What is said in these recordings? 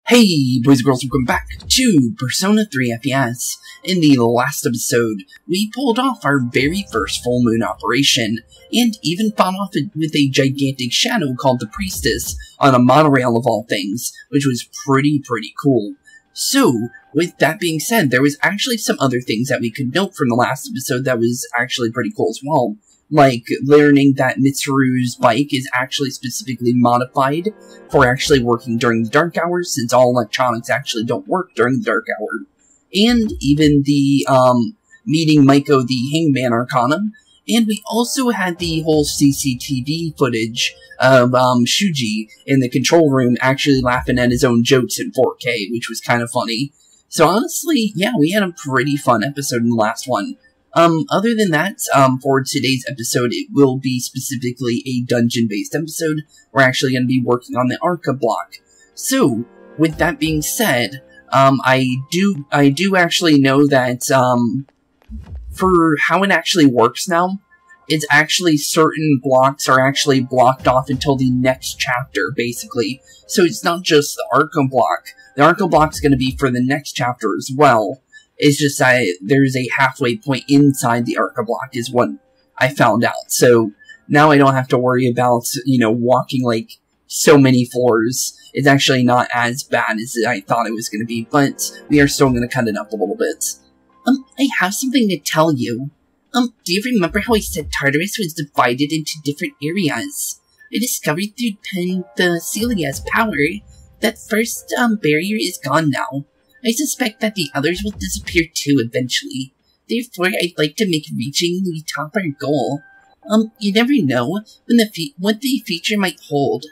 Hey boys and girls, welcome back to Persona 3 FES. In the last episode, we pulled off our very first full moon operation, and even fought off with a gigantic shadow called the Priestess on a monorail of all things, which was pretty cool. So, with that being said, there was actually some other things that we could note from the last episode that was actually pretty cool as well. Like, learning that Mitsuru's bike is actually specifically modified for actually working during the dark hours, since all electronics actually don't work during the dark hour. And even the, meeting Maiko the Hangman Arcana. And we also had the whole CCTV footage of, Shuji in the control room actually laughing at his own jokes in 4K, which was kind of funny. So honestly, yeah, we had a pretty fun episode in the last one. Other than that, for today's episode, it will be specifically a dungeon-based episode. We're actually going to be working on the Arqtic block. So, with that being said, I do actually know that, for how it actually works now, it's actually certain blocks are actually blocked off until the next chapter, basically. So it's not just the Arqtic block. The Arqtic block is going to be for the next chapter as well. It's just that there's a halfway point inside the Arqtic block is what I found out. So now I don't have to worry about, you know, walking like so many floors. It's actually not as bad as I thought it was going to be, but we are still going to cut it up a little bit. I have something to tell you. Do you remember how I said Tartarus was divided into different areas? I discovered through Pensilia's power that first barrier is gone now. I suspect that the others will disappear too eventually. Therefore, I'd like to make reaching the top our goal. You never know what the future might hold.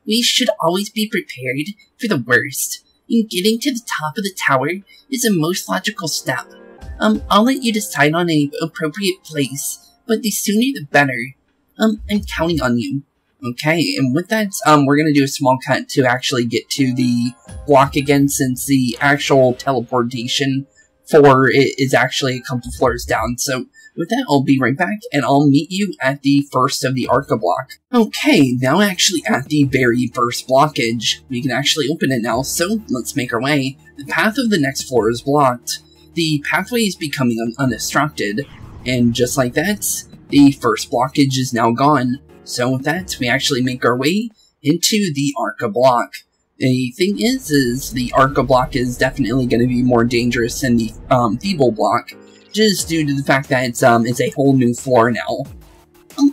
We should always be prepared for the worst, and getting to the top of the tower is a most logical step. I'll let you decide on an appropriate place, but the sooner the better. I'm counting on you. Okay, and with that, we're gonna do a small cut to actually get to the block again, since the actual teleportation for it is actually a couple floors down. So, with that, I'll be right back, and I'll meet you at the first of the Arqtic block. Okay, now actually at the very first blockage. We can actually open it now, so let's make our way. The path of the next floor is blocked. The pathway is becoming unobstructed, and just like that, the first blockage is now gone. So with that, we actually make our way into the Arqtic block. The thing is the Arqtic block is definitely going to be more dangerous than the Feeble block, just due to the fact that it's a whole new floor now.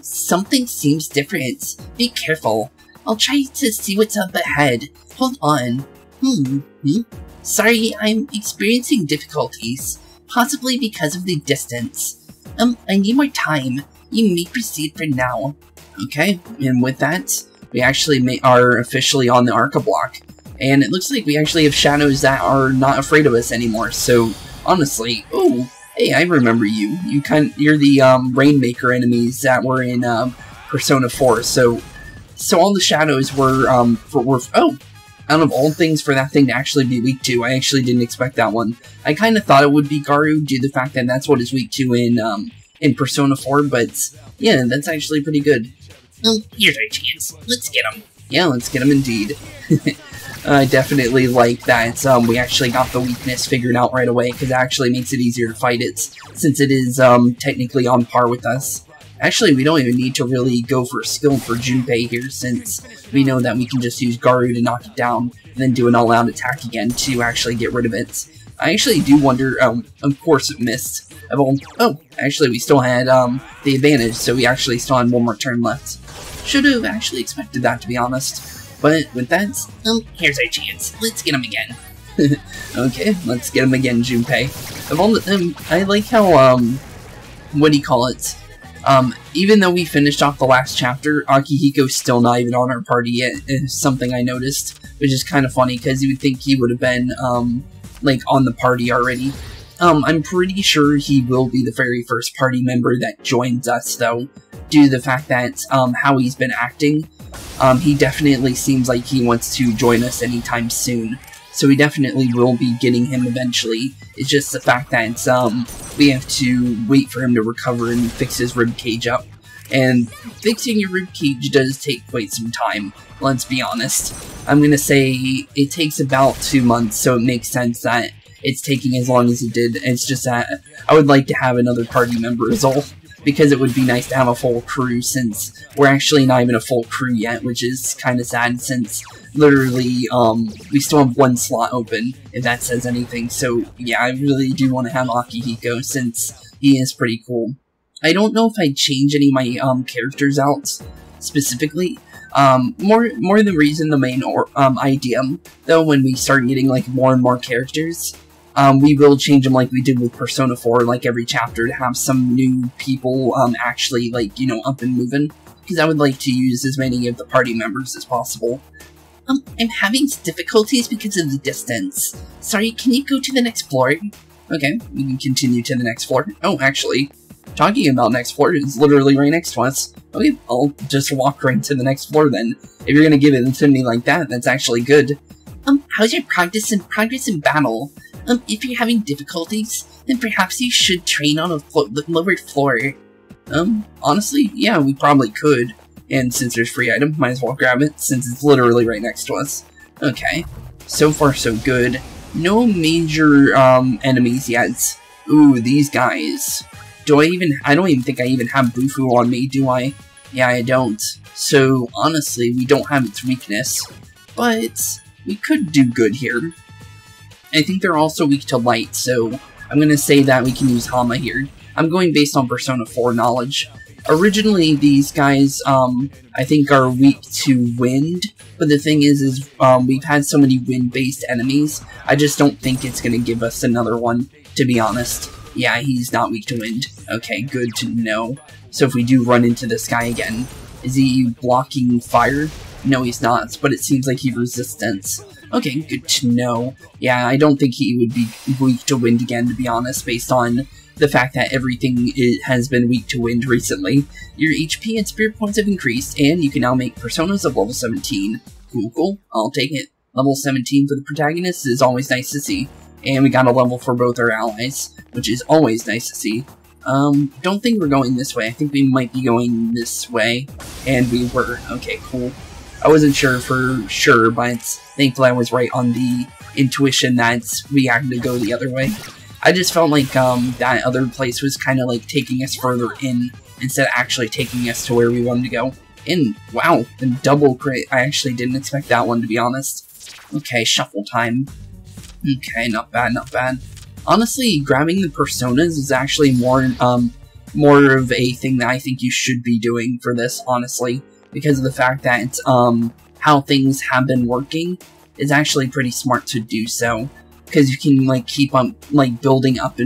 Something seems different. Be careful. I'll try to see what's up ahead. Hold on. Sorry, I'm experiencing difficulties, possibly because of the distance. I need more time. You may proceed for now. Okay, and with that, we actually are officially on the Arqtic block, and it looks like we actually have shadows that are not afraid of us anymore. So honestly, oh, hey, I remember you. You're the Rainmaker enemies that were in Persona 4. So all the shadows were oh, out of all things for that thing to actually be weak to, I actually didn't expect that one. I kind of thought it would be Garu due to the fact that that's what it's weak to in Persona 4, but yeah, that's actually pretty good. Here's our chance. Let's get him. Yeah, let's get him indeed. I definitely like that we actually got the weakness figured out right away, because it actually makes it easier to fight it, since it is technically on par with us. Actually, we don't even need to really go for skill for Junpei here, since we know that we can just use Garu to knock it down, and then do an all-out attack again to actually get rid of it. I actually do wonder, of course it missed. Oh, actually we still had, the advantage, so we actually still had one more turn left. Should have actually expected that, to be honest. But with that, here's our chance. Let's get him again. Okay, let's get him again, Junpei. I like how, what do you call it? Even though we finished off the last chapter, Akihiko's still not even on our party yet, is something I noticed, which is kind of funny, because you would think he would have been, like, on the party already. I'm pretty sure he will be the very first party member that joins us, though, due to the fact that, how he's been acting. He definitely seems like he wants to join us anytime soon, so we definitely will be getting him eventually. It's just the fact that, we have to wait for him to recover and fix his ribcage up. And fixing your ribcage does take quite some time, let's be honest. I'm gonna say it takes about 2 months, so it makes sense that it's taking as long as it did. It's just that I would like to have another party member is all, because it would be nice to have a full crew, since we're actually not even a full crew yet, which is kind of sad, since literally, we still have 1 slot open, if that says anything. So yeah, I really do want to have Akihiko, since he is pretty cool. I don't know if I'd change any of my characters out specifically. More the reason, the main idea, though, when we start getting like more and more characters, we will change them like we did with Persona 4, like every chapter, to have some new people actually, like, you know, up and moving, because I would like to use as many of the party members as possible. I'm having difficulties because of the distance. Sorry, can you go to the next floor? Okay, we can continue to the next floor. Oh, actually, talking about next floor, is literally right next to us. Okay, I'll just walk right to the next floor then. If you're gonna give it to me like that, that's actually good. How's your progress in battle? If you're having difficulties, then perhaps you should train on a lowered floor. Honestly, yeah, we probably could. And since there's free item, might as well grab it, since it's literally right next to us. Okay, so far so good. No major, enemies yet. Ooh, these guys. I don't even think I even have Bufu on me, do I? Yeah, I don't. So, honestly, we don't have its weakness. But we could do good here. I think they're also weak to light, so I'm gonna say that we can use Hama here. I'm going based on Persona 4 knowledge. Originally, these guys, I think are weak to wind, but the thing is we've had so many wind-based enemies, I just don't think it's gonna give us another one, to be honest. Yeah, he's not weak to wind. Okay, good to know. So if we do run into this guy again, is he blocking fire? No, he's not, but it seems like he resistance. Okay, good to know. Yeah, I don't think he would be weak to wind again, to be honest, based on the fact that everything has been weak to wind recently. Your HP and spirit points have increased, and you can now make personas of level 17. Cool, I'll take it. Level 17 for the protagonist is always nice to see. And we got a level for both our allies, which is always nice to see. Don't think we're going this way. I think we might be going this way. And we were. Okay, cool. I wasn't sure for sure, but thankfully I was right on the intuition that we had to go the other way. I just felt like that other place was kind of like taking us further in instead of actually taking us to where we wanted to go. And wow, the double crit. I actually didn't expect that one, to be honest. Okay, shuffle time. Okay, not bad, not bad. Honestly, grabbing the personas is actually more of a thing that I think you should be doing for this, honestly, because of the fact that how things have been working is actually pretty smart to do so, because you can like keep on like building up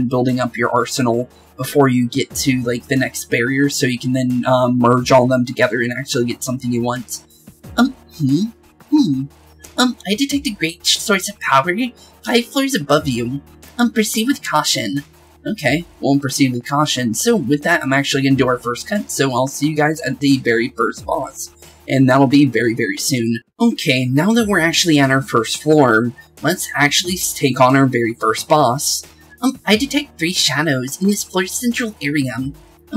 your arsenal before you get to like the next barrier, so you can then merge all of them together and actually get something you want. I detect a great source of power 5 floors above you. Proceed with caution. Okay, we'll proceed with caution. So with that, I'm actually going to do our first cut, so I'll see you guys at the very first boss. And that'll be very, very soon. Okay, now that we're actually at our first floor, let's actually take on our very first boss. I detect 3 shadows in this floor's central area.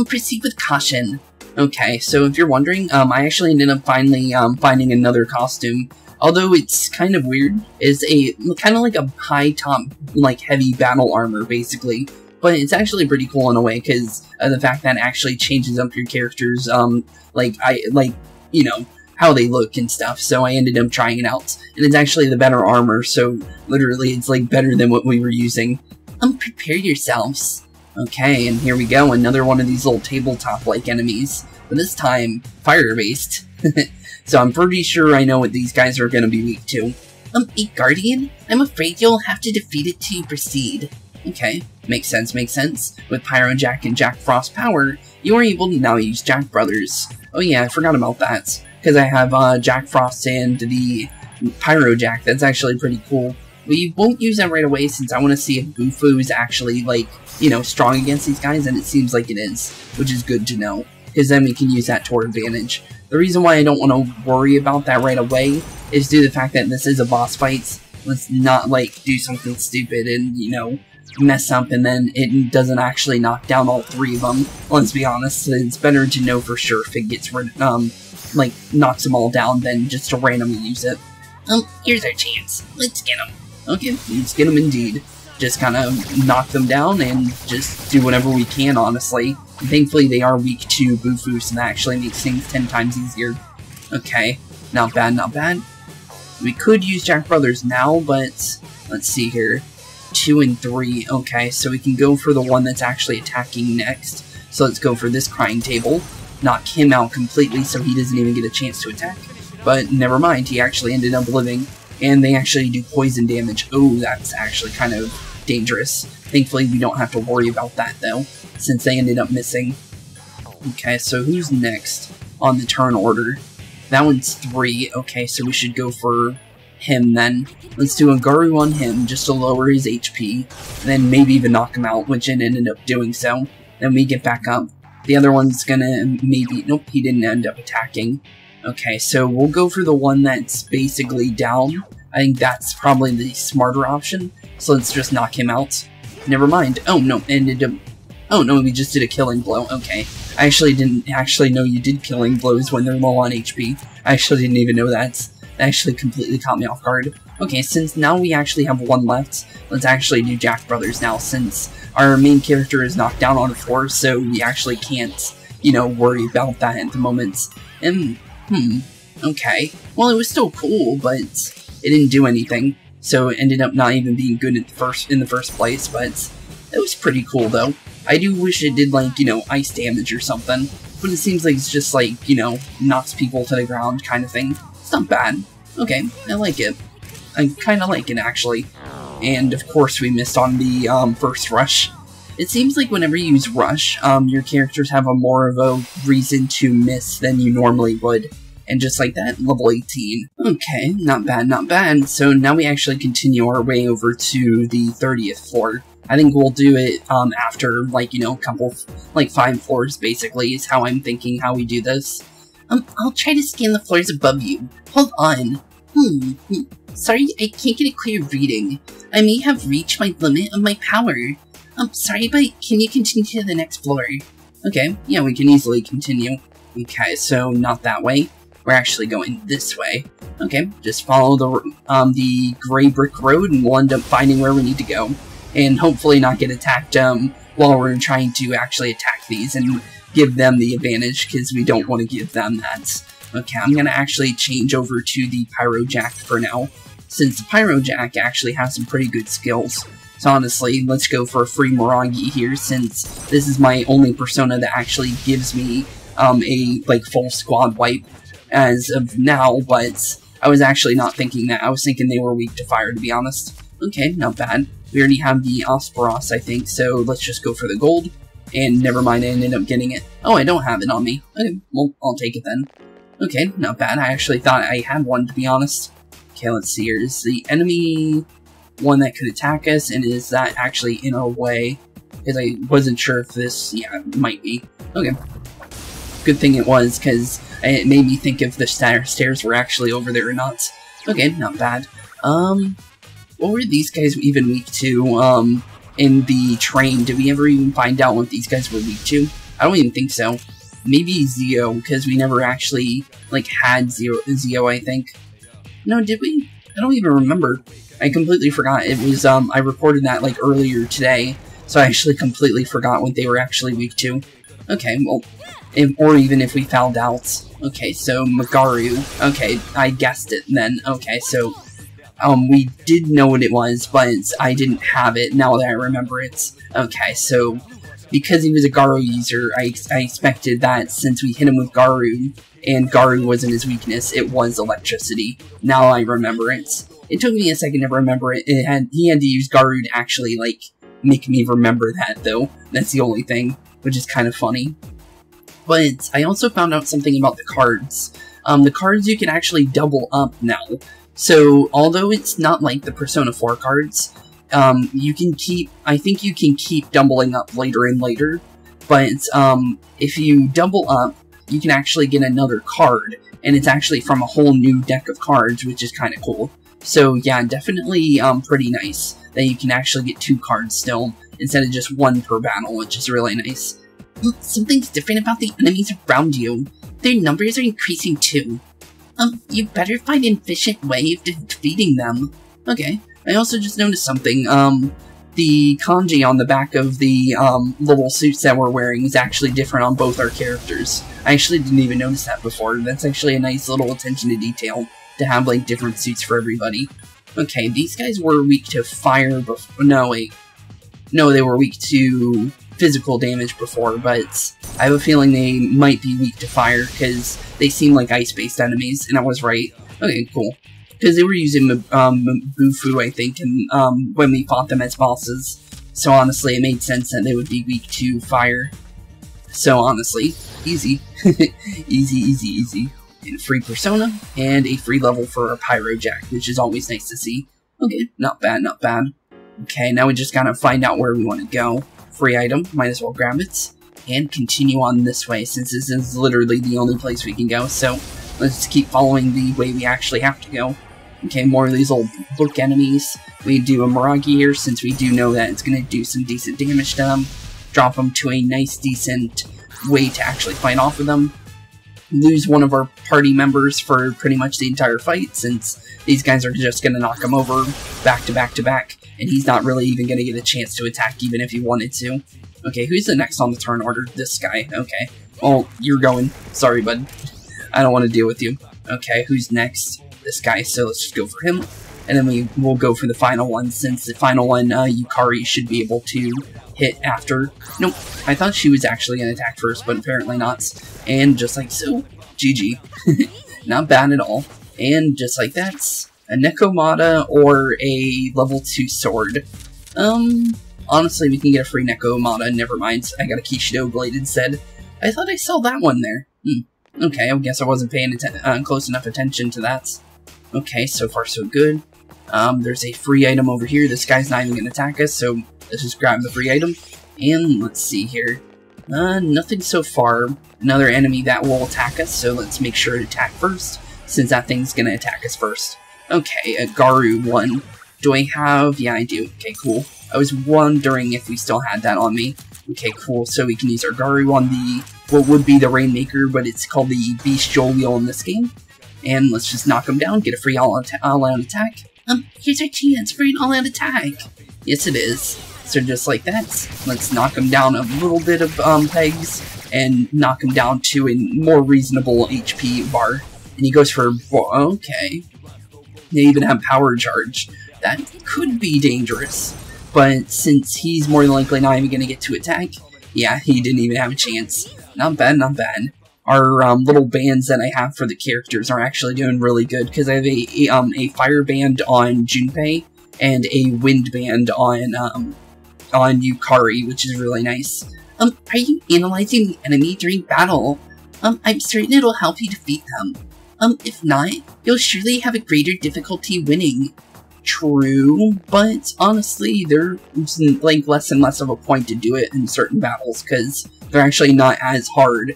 Proceed with caution. Okay, so if you're wondering, I actually ended up finally finding another costume. Although it's kind of weird, it's a kind of like a high top, like heavy battle armor, basically. But it's actually pretty cool in a way, because of the fact that it actually changes up your characters, you know, how they look and stuff. So I ended up trying it out, and it's actually the better armor. So literally, it's like better than what we were using. Prepare yourselves. Okay, and here we go, another one of these little tabletop-like enemies, but this time fire-based. So I'm pretty sure I know what these guys are going to be weak to. A guardian? I'm afraid you'll have to defeat it to proceed. Okay, makes sense, makes sense. With Pyro Jack and Jack Frost power, you are able to now use Jack Brothers. Oh yeah, I forgot about that, because I have Jack Frost and the Pyro Jack. That's actually pretty cool. We won't use that right away, since I want to see if Bufu is actually, like, you know, strong against these guys, and it seems like it is, which is good to know, because then we can use that to our advantage. The reason why I don't want to worry about that right away is due to the fact that this is a boss fight. Let's not, like, do something stupid and, you know, mess up and then it doesn't actually knock down all 3 of them. Let's be honest, it's better to know for sure if it gets rid like, knocks them all down than just to randomly use it. Here's our chance. Let's get them. Okay, let's get them indeed. Just kind of knock them down and just do whatever we can, honestly. And thankfully, they are weak to Bufu, so that actually makes things 10 times easier. Okay, not bad, not bad. We could use Jack Brothers now, but let's see here. 2 and 3. Okay, so we can go for the one that's actually attacking next. So let's go for this Crying Table. Knock him out completely so he doesn't even get a chance to attack. But never mind, he actually ended up living. And they actually do poison damage. Oh, that's actually kind of dangerous. Thankfully, we don't have to worry about that, though, since they ended up missing. Okay, so who's next on the turn order? That one's 3. Okay, so we should go for him then. Let's do a Garu on him, just to lower his HP. Then maybe even knock him out, which it ended up doing so. Then we get back up. The other one's gonna maybe... Nope, he didn't end up attacking. Okay, so we'll go for the one that's basically down. I think that's probably the smarter option. So let's just knock him out. Never mind. Oh, no, ended up... Oh, no, we just did a killing blow. Okay. I actually didn't actually know you did killing blows when they're low on HP. I actually didn't even know that. That actually completely caught me off guard. Okay, since now we actually have 1 left, let's actually do Jack Brothers now, since our main character is knocked down on the floor, so we actually can't, you know, worry about that at the moment. And, okay. Well, it was still cool, but it didn't do anything, so it ended up not even being good in the first place, but it was pretty cool, though. I do wish it did, like, you know, ice damage or something, but it seems like it's just, like, you know, knocks people to the ground kind of thing. It's not bad. Okay, I like it. I kind of like it, actually. And, of course, we missed on the first rush. It seems like whenever you use rush, your characters have a more of a reason to miss than you normally would. And just like that, level 18. Okay, not bad, not bad. So now we actually continue our way over to the 30th floor. I think we'll do it after, like, you know, a couple, like 5 floors, basically, is how I'm thinking how we do this. I'll try to scan the floors above you. Hold on. Sorry, I can't get a clear reading. I may have reached my limit of my power. I'm sorry, but can you continue to the next floor? Okay, yeah, we can easily continue. Okay, so not that way. We're actually going this way. Okay, just follow the gray brick road and we'll end up finding where we need to go. And hopefully not get attacked while we're trying to actually attack these and give them the advantage, because we don't want to give them that. Okay, I'm going to actually change over to the Pyro Jack for now, since the Pyro Jack actually has some pretty good skills. So honestly, let's go for a free Morangi here, since this is my only persona that actually gives me a, like, full squad wipe as of now, but I was actually not thinking that. I was thinking they were weak to fire, to be honest. Okay, not bad. We already have the Osperos, I think, so let's just go for the gold. And never mind, I ended up getting it. Oh, I don't have it on me. Okay, well, I'll take it then. Okay, not bad. I actually thought I had one, to be honest. Okay, let's see here. Is the enemy one that could attack us, and is that actually in our way? Because I wasn't sure if this... Yeah, it might be. Okay. Good thing it was, because it made me think if the stairs were actually over there or not. Okay, not bad. What were these guys even weak to, in the train? Did we ever even find out what these guys were weak to? I don't even think so. Maybe Zio, because we never actually, like, had Zio, I think. No, did we? I don't even remember. I completely forgot. It was, I recorded that, like, earlier today, so I actually completely forgot what they were actually weak to. Okay, well, or even if we found out. Okay, so Magaru. Okay, I guessed it then. Okay, so... we did know what it was, but I didn't have it now that I remember it. Okay, so because he was a Garu user, I expected that since we hit him with Garu, and Garu wasn't his weakness, it was electricity. Now I remember it. It took me a second to remember it. He had to use Garu to actually, like, make me remember that, though. That's the only thing, which is kind of funny. But I also found out something about the cards. The cards you can actually double up now. So, although it's not like the Persona 4 cards, you can keep, I think you can keep doubling up later and later, but if you double up, you can actually get another card, and it's actually from a whole new deck of cards, which is kind of cool. So yeah, definitely pretty nice that you can actually get 2 cards still, instead of just 1 per battle, which is really nice. Something's different about the enemies around you. Their numbers are increasing too. You better find an efficient way of defeating them. Okay, I also just noticed something. The kanji on the back of the little suits that we're wearing is actually different on both our characters. I actually didn't even notice that before. That's actually a nice little attention to detail to have like different suits for everybody. Okay, these guys were weak to fire before. No, wait. No, they were weak to physical damage before, but I have a feeling they might be weak to fire because they seem like ice-based enemies, and I was right. Okay, cool. Because they were using Bufu, I think, and when we fought them as bosses. So honestly, it made sense that they would be weak to fire. So honestly, easy. Easy, easy, easy. And a free persona, and a free level for a Pyro Jack, which is always nice to see. Okay, not bad, not bad. Okay, now we just gotta find out where we want to go. Free item, might as well grab it, and continue on this way, since this is literally the only place we can go, so let's keep following the way we actually have to go. Okay, more of these old book enemies. We do a Miragi here, since we do know that it's gonna do some decent damage to them. Drop them to a nice, decent way to actually fight off of them. Lose one of our party members for pretty much the entire fight, since these guys are just going to knock him over back to back to back, and he's not really even going to get a chance to attack even if he wanted to. Okay, who's the next on the turn order? This guy. Okay. Well, you're going. Sorry, bud. I don't want to deal with you. Okay, who's next? This guy, so let's just go for him. And then we'll go for the final one, since the final one, Yukari should be able to hit after. Nope, I thought she was actually going to attack first, but apparently not. And just like so, GG. Not bad at all. And just like that, a Nekomata or a level 2 sword. Honestly, we can get a free Nekomata, never mind. I got a Kishido blade instead. I thought I saw that one there. Okay, I guess I wasn't paying close enough attention to that. Okay, so far so good. There's a free item over here. This guy's not even going to attack us, so let's just grab the free item. And let's see here. Nothing so far. Another enemy that will attack us, so let's make sure to attack first, since that thing's going to attack us first. Okay, a Garu 1. Do I have... Yeah, I do. Okay, cool. I was wondering if we still had that on me. Okay, cool. So we can use our Garu on the... what would be the Rainmaker, but it's called the Bestial Wheel in this game. And let's just knock him down, get a free all-out attack. Here's our chance for an all-out attack. Yes, it is. So just like that, let's knock him down a little bit of pegs, and knock him down to a more reasonable HP bar. And he goes for... okay. They even have power charge. That could be dangerous. But since he's more than likely not even going to get to attack, yeah, he didn't even have a chance. Not bad, not bad. Our little bands that I have for the characters are actually doing really good, because I have a fire band on Junpei and a wind band on Yukari, which is really nice. Are you analyzing the enemy during battle? I'm certain it'll help you defeat them. If not, you'll surely have a greater difficulty winning. True, but honestly, there's like less and less of a point to do it in certain battles, because they're actually not as hard.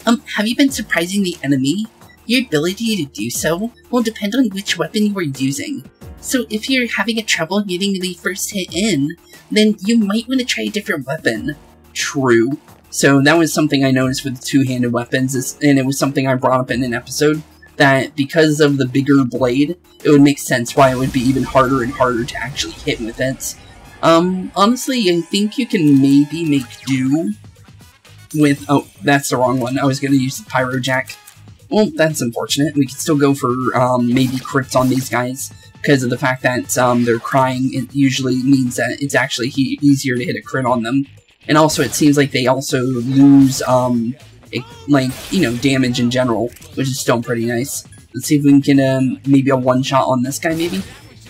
Have you been surprising the enemy? Your ability to do so will depend on which weapon you are using. So if you're having a trouble getting the first hit in, then you might want to try a different weapon. True. So that was something I noticed with the two-handed weapons, and it was something I brought up in an episode, that because of the bigger blade, it would make sense why it would be even harder and harder to actually hit with it. Honestly, I think you can maybe make do with... oh, that's the wrong one. I was going to use the Pyro Jack. Well, that's unfortunate. We could still go for maybe crits on these guys, because of the fact that they're crying. It usually means that it's actually easier to hit a crit on them. And also, it seems like they also lose, damage in general, which is still pretty nice. Let's see if we can get maybe a one-shot on this guy, maybe?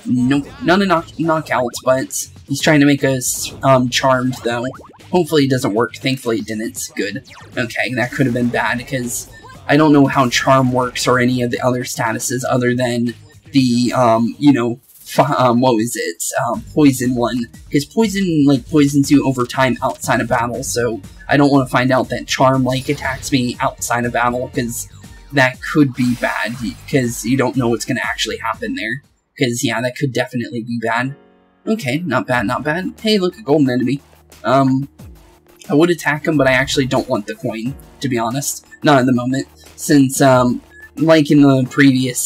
Nope, not a knockout, but he's trying to make us charmed, though. Hopefully it doesn't work. Thankfully it didn't. Good. Okay, that could have been bad, because I don't know how charm works or any of the other statuses other than the, what was it? Poison one. Because poison, poisons you over time outside of battle, so I don't want to find out that charm, attacks me outside of battle, because that could be bad, because you don't know what's going to actually happen there. because, yeah, that could definitely be bad. Okay, not bad, not bad. Hey, look, a golden enemy. I would attack him, but I actually don't want the coin, to be honest. Not at the moment, since, like in the previous,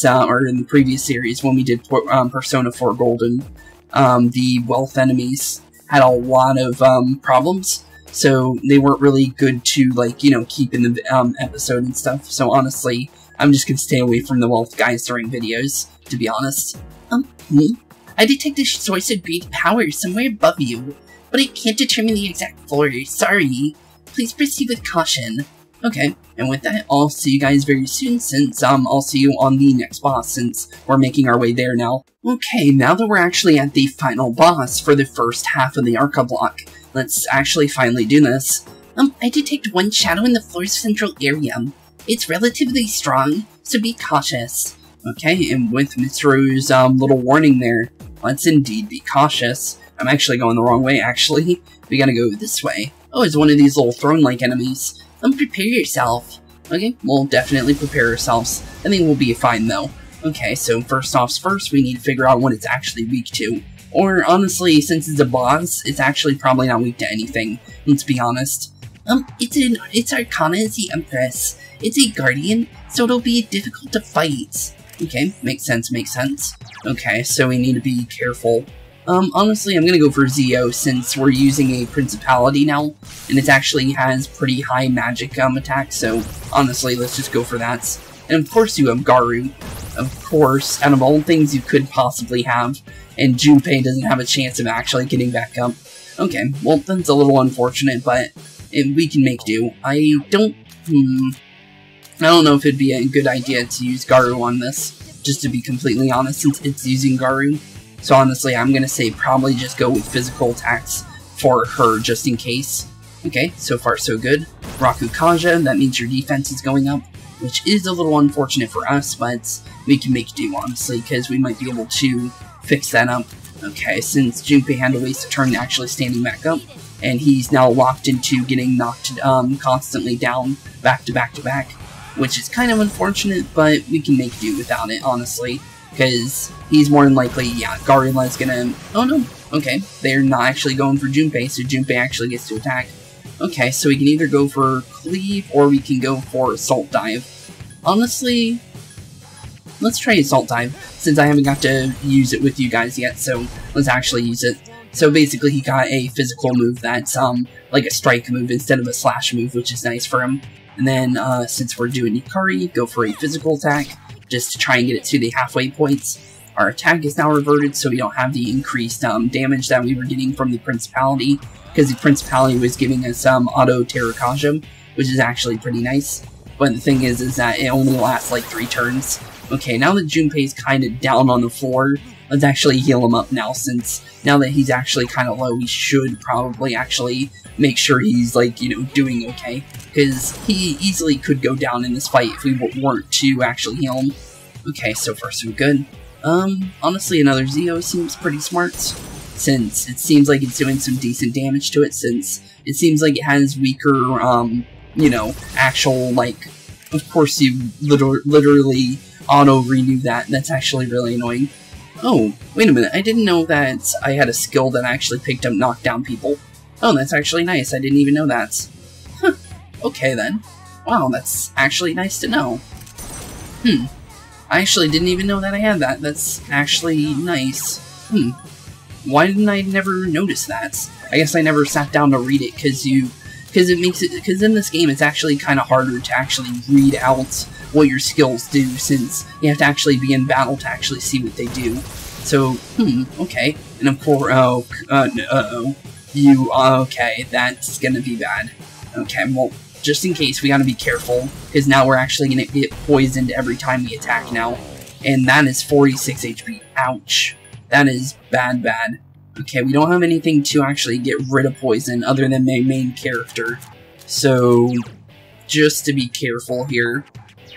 series when we did Persona 4 Golden, the wealth enemies had a lot of, problems, so they weren't really good to, like, you know, keep in the, episode and stuff, so honestly, I'm just gonna stay away from the wealth guys during videos, to be honest. I detect a source of great power somewhere above you, but I can't determine the exact floor. Sorry. Please proceed with caution. Okay, and with that, I'll see you guys very soon, since, I'll see you on the next boss, since we're making our way there now. Okay, now that we're actually at the final boss for the first half of the Arca block, let's actually finally do this. I detect one shadow in the floor's central area. It's relatively strong, so be cautious. Okay, and with Mitsuru's, little warning there, let's indeed be cautious. I'm actually going the wrong way, actually. We gotta go this way. Oh, it's one of these little throne-like enemies. Prepare yourself. Okay, we'll definitely prepare ourselves. I think we'll be fine, though. Okay, so first off's first, we need to figure out what it's actually weak to. Or, honestly, since it's a boss, it's actually probably not weak to anything. Let's be honest. It's Arcana as the Empress. It's a guardian, so it'll be difficult to fight. Okay, makes sense, makes sense. Okay, so we need to be careful. Honestly, I'm gonna go for Zio, since we're using a Principality now, and it actually has pretty high magic, attack, so honestly, let's just go for that. And of course you have Garu. Of course, out of all things you could possibly have, and Junpei doesn't have a chance of actually getting back up. Okay, well, that's a little unfortunate, but we can make do. I don't know if it'd be a good idea to use Garu on this, just to be completely honest, since it's using Garu. So honestly, I'm gonna say probably just go with physical attacks for her, just in case. Okay, so far so good. Rakukaja, that means your defense is going up, which is a little unfortunate for us, but we can make do, honestly, because we might be able to fix that up. Okay, since Junpei had to waste a turn actually standing back up, and he's now locked into getting knocked constantly down, back to back to back, which is kind of unfortunate, but we can make do without it, honestly, because he's more than likely, yeah, Garula's gonna... Oh no, okay, they're not actually going for Junpei, so Junpei actually gets to attack. Okay, so we can either go for Cleave, or we can go for Assault Dive. Honestly, let's try Assault Dive, since I haven't got to use it with you guys yet, so let's actually use it. So basically he got a physical move that's like a strike move instead of a slash move, which is nice for him. And then since we're doing Ikari, go for a physical attack, just to try and get it to the halfway points. Our attack is now reverted, so we don't have the increased damage that we were getting from the Principality, because the Principality was giving us auto Terrakaja, which is actually pretty nice. But the thing is that it only lasts like 3 turns. Okay, now that Junpei's kind of down on the floor, let's actually heal him up now, since now that he's actually kind of low, we should probably actually make sure he's, like, you know, doing okay. Because he easily could go down in this fight if we weren't to actually heal him. Okay, so far so good. Honestly, another Zio seems pretty smart, since it seems like it's doing some decent damage to it, since it seems like it has weaker, you know, actual, like, of course you literally auto-renew that, and that's actually really annoying. Oh, wait a minute, I didn't know that I had a skill that actually picked up knockdown people. Oh, that's actually nice, I didn't even know that. Huh, okay then. Wow, that's actually nice to know. I actually didn't even know that I had that, that's actually nice. Why didn't I never notice that? I guess I never sat down to read it, because in this game it's actually kind of harder to actually read out what your skills do, since you have to actually be in battle to actually see what they do. So, okay. And of course, okay, that's gonna be bad. Okay, well, just in case, we gotta be careful, because now we're actually gonna get poisoned every time we attack now. And that is 46 HP. Ouch. That is bad, bad. Okay, we don't have anything to actually get rid of poison other than my main character. So, just to be careful here,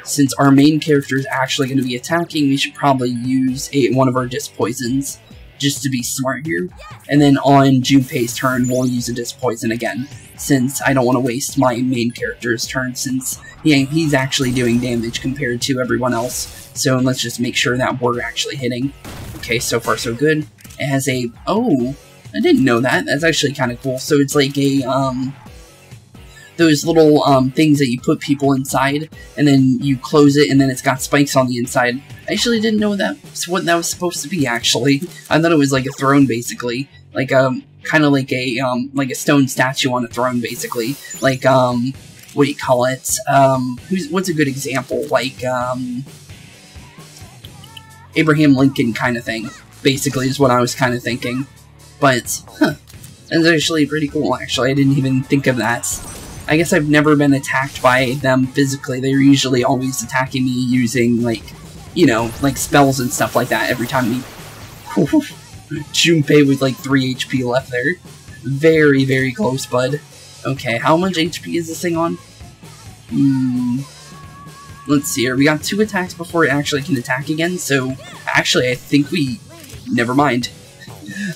since our main character is actually going to be attacking, we should probably use one of our disc poisons, just to be smart here. And then on Junpei's turn, we'll use a disc poison again, since I don't want to waste my main character's turn, since he's actually doing damage compared to everyone else. So let's just make sure that we're actually hitting. Okay, so far so good. It has a... Oh, I didn't know that. That's actually kind of cool. So it's like a, those little, things that you put people inside, and then you close it, and then it's got spikes on the inside. I actually didn't know that's what that was supposed to be, actually. I thought it was like a throne, basically. Like, kind of like a stone statue on a throne, basically. Like, what do you call it? What's a good example? Like, Abraham Lincoln kind of thing, basically, is what I was kind of thinking. But, huh, that's actually pretty cool, actually. I didn't even think of that. I guess I've never been attacked by them physically. They're usually always attacking me using, like, you know, like spells and stuff like that every time we... Junpei with, like, 3 HP left there. Very, very close, bud. Okay, how much HP is this thing on? Let's see here. We got 2 attacks before it actually can attack again, so actually I think we... Never mind.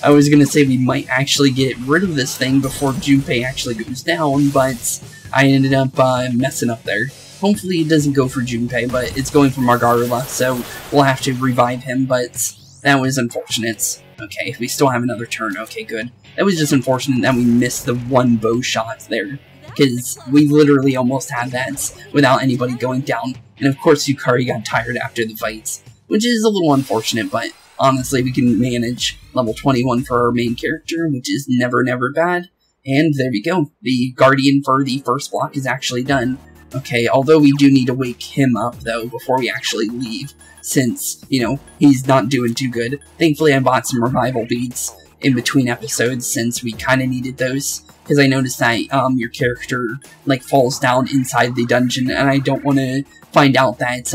I was gonna say we might actually get rid of this thing before Junpei actually goes down, but I ended up messing up there. Hopefully it doesn't go for Junpei, but it's going for Margarula, so we'll have to revive him, but that was unfortunate. Okay, we still have another turn. Okay, good. That was just unfortunate that we missed the 1 bow shot there, because we literally almost had that without anybody going down, and of course Yukari got tired after the fights, which is a little unfortunate, but honestly, we can manage level 21 for our main character, which is never, never bad. And there we go. The Guardian for the first block is actually done. Okay, although we do need to wake him up, though, before we actually leave, since, you know, he's not doing too good. Thankfully, I bought some revival beads in between episodes, since we kind of needed those, because I noticed that your character, like, falls down inside the dungeon, and I don't want to find out that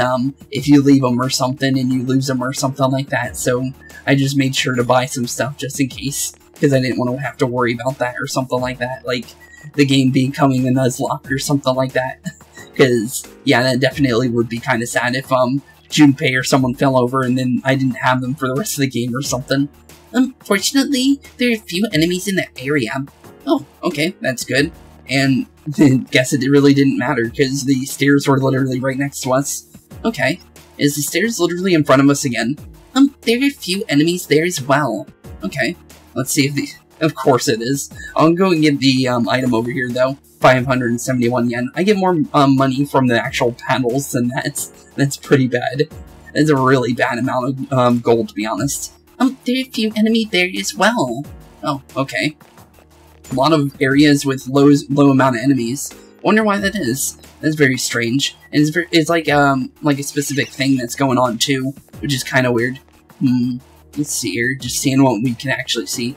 if you leave them or something and you lose them or something like that, so I just made sure to buy some stuff just in case, because I didn't want to have to worry about that or something like that, like the game becoming a Nuzlocke or something like that, because, yeah, that definitely would be kind of sad if Junpei or someone fell over and then I didn't have them for the rest of the game or something. Unfortunately, there are a few enemies in that area. Oh, okay, that's good. And guess it really didn't matter, because the stairs were literally right next to us. Okay, is the stairs literally in front of us again? There are a few enemies there as well. Okay, let's see if the... Of course it is. I'll go and get the item over here, though. 571 yen. I get more money from the actual panels than that. That's pretty bad. That's a really bad amount of gold, to be honest. There are a few enemies there as well. Oh, okay. A lot of areas with low amount of enemies. Wonder why that is. That's very strange. And it's like a specific thing that's going on too, which is kind of weird. Let's see here. Just seeing what we can actually see.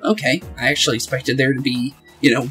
Okay. I actually expected there to be, you know,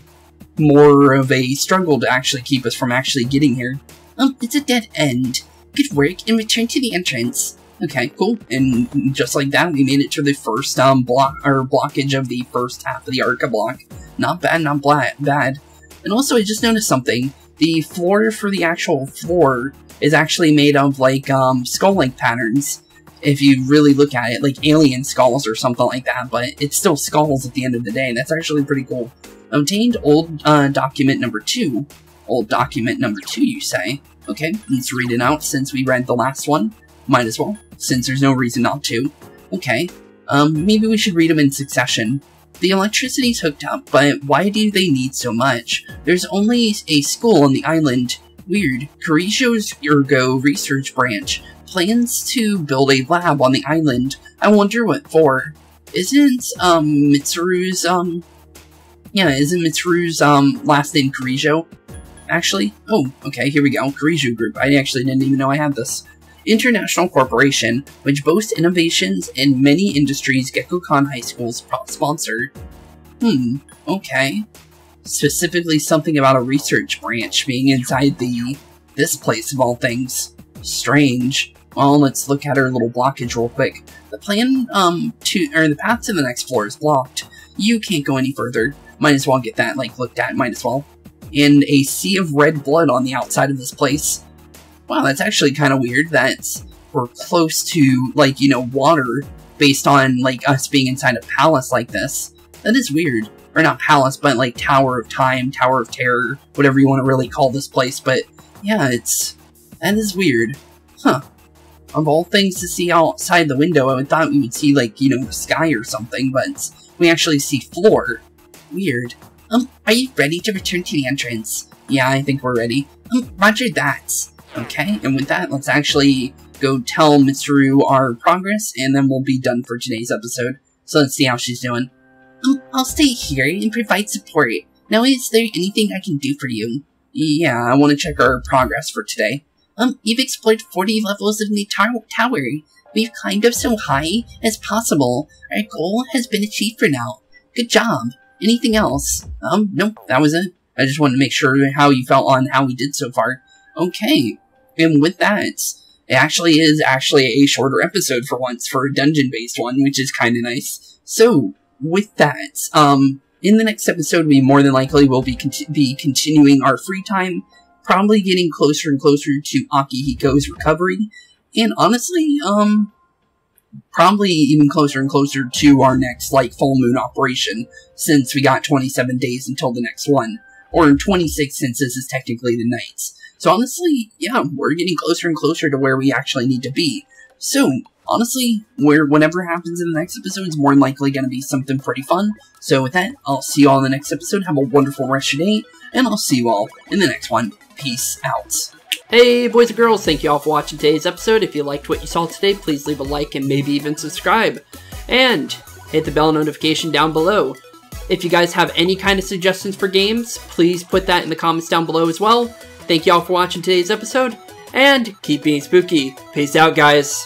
more of a struggle to actually keep us from actually getting here. It's a dead end. Good work, and return to the entrance. Okay, cool. And just like that, we made it to the first blockage of the first half of the Arca block. Not bad, not bad. And also, I just noticed something. The floor for the actual floor is actually made of, like, skull-like patterns. If you really look at it, like alien skulls or something like that, but it's still skulls at the end of the day. That's actually pretty cool. Obtained old document number 2. Old document number 2, you say? Okay, let's read it out since we read the last one. Might as well, since there's no reason not to. Okay, maybe we should read them in succession. The electricity's hooked up, but why do they need so much? There's only a school on the island. Weird. Kurisho's Ergo research branch plans to build a lab on the island. I wonder what for. Isn't, Mitsuru's, isn't Mitsuru's, last name Kurisho? Actually? Oh, okay, here we go. Kurisho Group. I actually didn't even know I had this. International corporation, which boasts innovations in many industries Gekkoukan High School's sponsor. Okay. Specifically something about a research branch being inside this place of all things. Strange. Well, let's look at our little blockage real quick. The the path to the next floor is blocked. You can't go any further. Might as well get that, like, looked at, might as well. And a sea of red blood on the outside of this place. Wow, that's actually kind of weird that we're close to, like, you know, water based on, like, us being inside a palace like this. That is weird. Or not palace, but, like, Tower of Time, Tower of Terror, whatever you want to really call this place. But, yeah, that is weird. Huh. Of all things to see outside the window, I thought we would see, like, you know, the sky or something, but we actually see floor. Weird. Are you ready to return to the entrance? Yeah, I think we're ready. Roger that. Okay, and with that, let's actually go tell Mitsuru our progress, and then we'll be done for today's episode. So let's see how she's doing. I'll stay here and provide support. Now, is there anything I can do for you? Yeah, I want to check our progress for today. You've explored 40 levels of the tower. We've climbed up so high as possible. Our goal has been achieved for now. Good job. Anything else? Nope, that was it. I just wanted to make sure how you felt on how we did so far. Okay, and with that, it actually is a shorter episode for once, for a dungeon-based one, which is kind of nice. So, with that, in the next episode, we more than likely will be continuing our free time, probably getting closer and closer to Akihiko's recovery, and honestly, probably even closer and closer to our next, like, full moon operation, since we got 27 days until the next one, or 26 since this is technically the nights. So honestly, yeah, we're getting closer and closer to where we actually need to be. So, honestly, whatever happens in the next episode is more than likely going to be something pretty fun. So with that, I'll see you all in the next episode. Have a wonderful rest of your day, and I'll see you all in the next one. Peace out. Hey boys and girls, thank you all for watching today's episode. If you liked what you saw today, please leave a like and maybe even subscribe. And hit the bell notification down below. If you guys have any kind of suggestions for games, please put that in the comments down below as well. Thank you all for watching today's episode, and keep being spooky. Peace out, guys.